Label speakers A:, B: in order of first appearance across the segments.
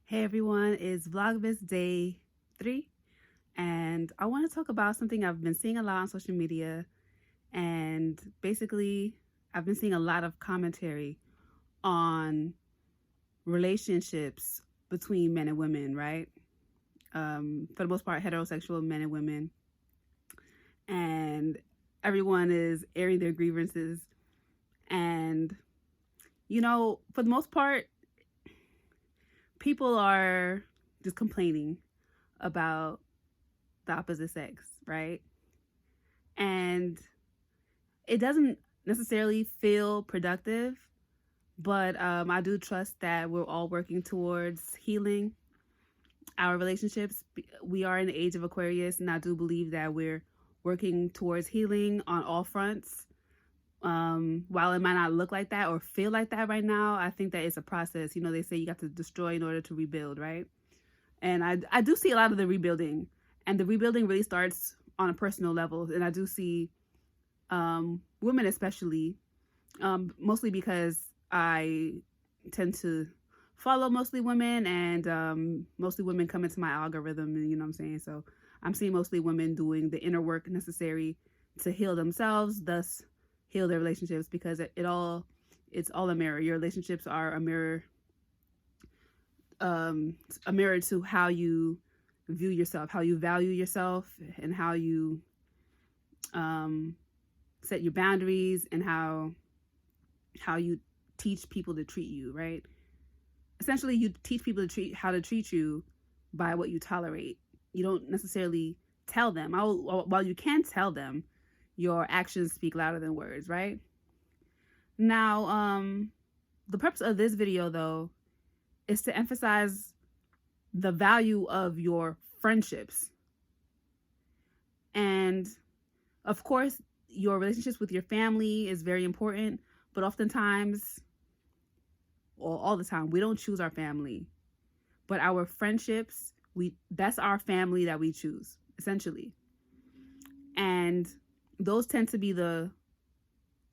A: Hey everyone, it's Vlogmas day 3, and I want to talk about something I've been seeing a lot on social media. And basically, I've been seeing a lot of commentary on relationships between men and women, right? For the most part, heterosexual men and women, and everyone is airing their grievances. And for the most part, people are just complaining about the opposite sex, right? And it doesn't necessarily feel productive, but I do trust that we're all working towards healing our relationships. We are in the age of Aquarius, and I do believe that we're working towards healing on all fronts. While it might not look like that or feel like that right now, I think that it's a process. They say you got to destroy in order to rebuild, right? And I do see a lot of the rebuilding, and the rebuilding really starts on a personal level. And I do see women especially, mostly because I tend to follow mostly women, and mostly women come into my algorithm, and you know what I'm saying? So I'm seeing mostly women doing the inner work necessary to heal themselves, thus heal their relationships, because it's all a mirror. Your relationships are a mirror to how you view yourself, how you value yourself, and how you set your boundaries, and how you teach people to treat you, right? Essentially, you teach people how to treat you by what you tolerate. You don't necessarily tell them. While you can tell them, your actions speak louder than words, right? Now, the purpose of this video, though, is to emphasize the value of your friendships. And of course, your relationships with your family is very important, but oftentimes, or all the time, we don't choose our family. But our friendships, that's our family that we choose, essentially. And those tend to be the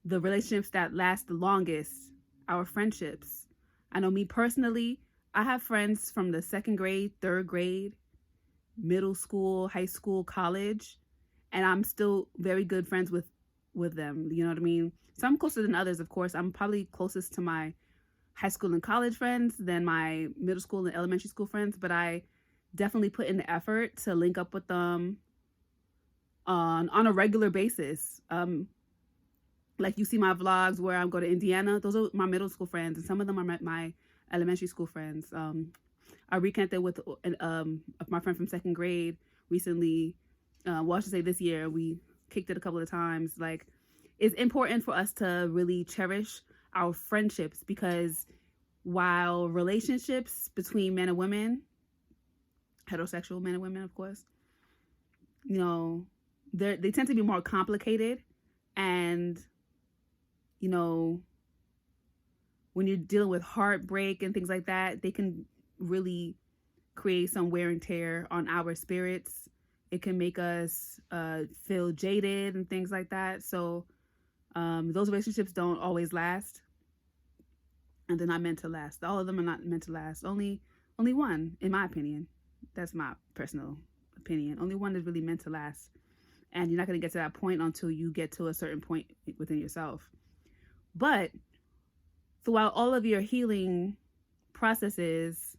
A: relationships that last the longest, our friendships. I know me personally, I have friends from the 2nd grade, 3rd grade, middle school, high school, college, and I'm still very good friends with them. You know what I mean? Some closer than others, of course. I'm probably closest to my high school and college friends than my middle school and elementary school friends, but I definitely put in the effort to link up with them on a regular basis. Like you see my vlogs where I go to Indiana, those are my middle school friends, and some of them are my elementary school friends. I reconnected with my friend from 2nd grade recently. Well, I should say this year. We kicked it a couple of times. Like, it's important for us to really cherish our friendships, because while relationships between men and women, heterosexual men and women, of course, they tend to be more complicated, and when you're dealing with heartbreak and things like that, they can really create some wear and tear on our spirits. It can make us feel jaded and things like that. So those relationships don't always last, and they're not meant to last. All of them are not meant to last. Only one, in my opinion. That's my personal opinion. Only one is really meant to last. And you're not going to get to that point until you get to a certain point within yourself. But throughout all of your healing processes,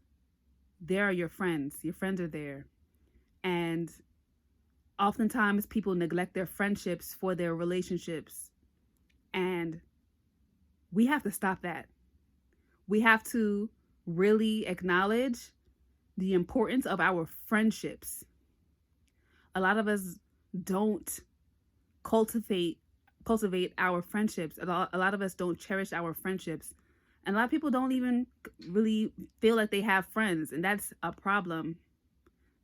A: there are your friends. Your friends are there. And oftentimes people neglect their friendships for their relationships. And we have to stop that. We have to really acknowledge the importance of our friendships. A lot of us don't cultivate our friendships. A lot of us don't cherish our friendships. And a lot of people don't even really feel like they have friends. And that's a problem.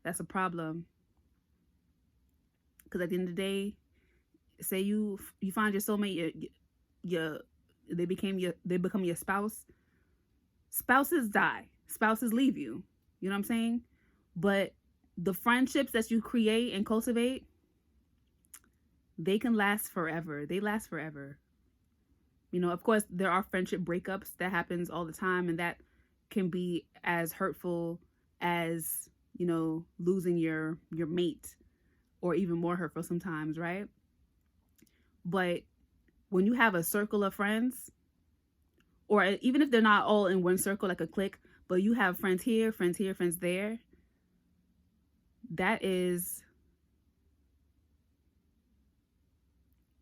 A: That's a problem. Because at the end of the day, say you find your soulmate, they become your spouse. Spouses die. Spouses leave you. You know what I'm saying? But the friendships that you create and cultivate, they can last forever. They last forever. Of course, there are friendship breakups that happens all the time, and that can be as hurtful as, losing your mate, or even more hurtful sometimes, right? But when you have a circle of friends, or even if they're not all in one circle like a clique, but you have friends here, friends here, friends there, that is,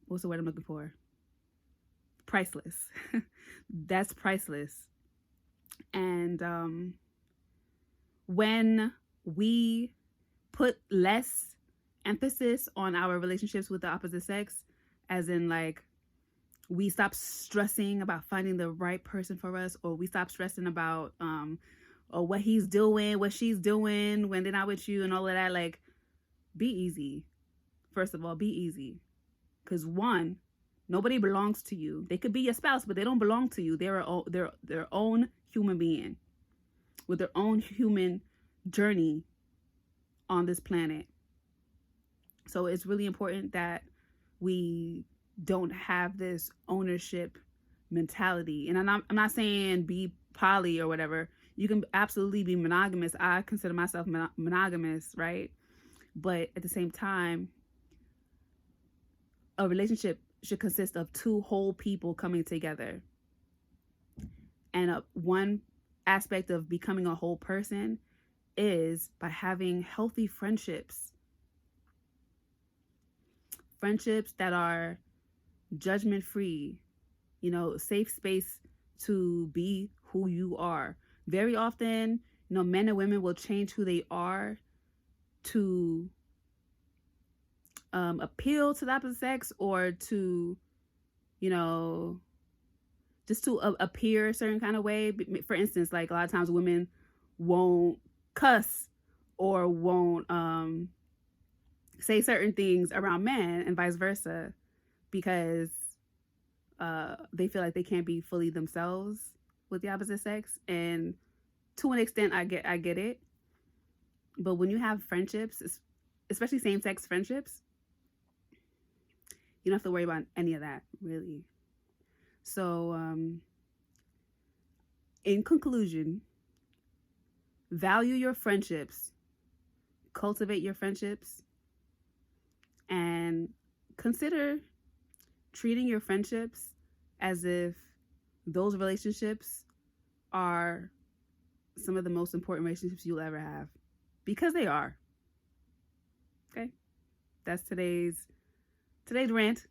A: what's the word I'm looking for? Priceless. That's priceless. And when we put less emphasis on our relationships with the opposite sex, as in like we stop stressing about finding the right person for us, or we stop stressing about or what he's doing, what she's doing when they're not with you and all of that, like, be easy. First of all, be easy. Because one, nobody belongs to you. They could be your spouse, but they don't belong to you. They're their own human being with their own human journey on this planet. So it's really important that we don't have this ownership mentality. And I'm not saying be poly or whatever. You can absolutely be monogamous. I consider myself monogamous, right? But at the same time, a relationship should consist of two whole people coming together. And one aspect of becoming a whole person is by having healthy friendships. Friendships that are judgment free, safe space to be who you are. Very often, men and women will change who they are to appeal to the opposite sex, or to, just to appear a certain kind of way. For instance, like a lot of times women won't cuss or won't say certain things around men, and vice versa, because they feel like they can't be fully themselves with the opposite sex. And to an extent, I get it. But when you have friendships, especially same-sex friendships, you don't have to worry about any of that, really. So, in conclusion, value your friendships, cultivate your friendships, and consider treating your friendships as if those relationships are some of the most important relationships you'll ever have, because they are. Okay, that's today's rant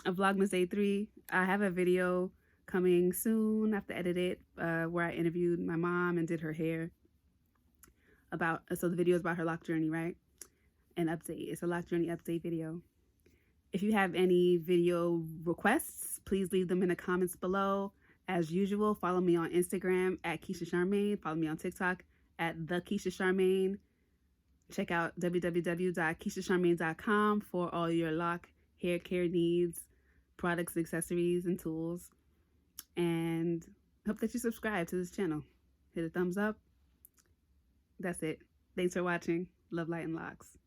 A: of Vlogmas Day 3. I have a video coming soon. I have to edit it, where I interviewed my mom and did her hair. So the video is about her lock journey, right? An update. It's a lock journey update video. If you have any video requests, please leave them in the comments below. As usual, follow me on Instagram at Keisha Charmaine. Follow me on TikTok at the Keisha Charmaine. Check out www.keishacharmaine.com for all your lock hair care needs, products, accessories, and tools. And hope that you subscribe to this channel. Hit a thumbs up. That's it. Thanks for watching. Love, light, and locks.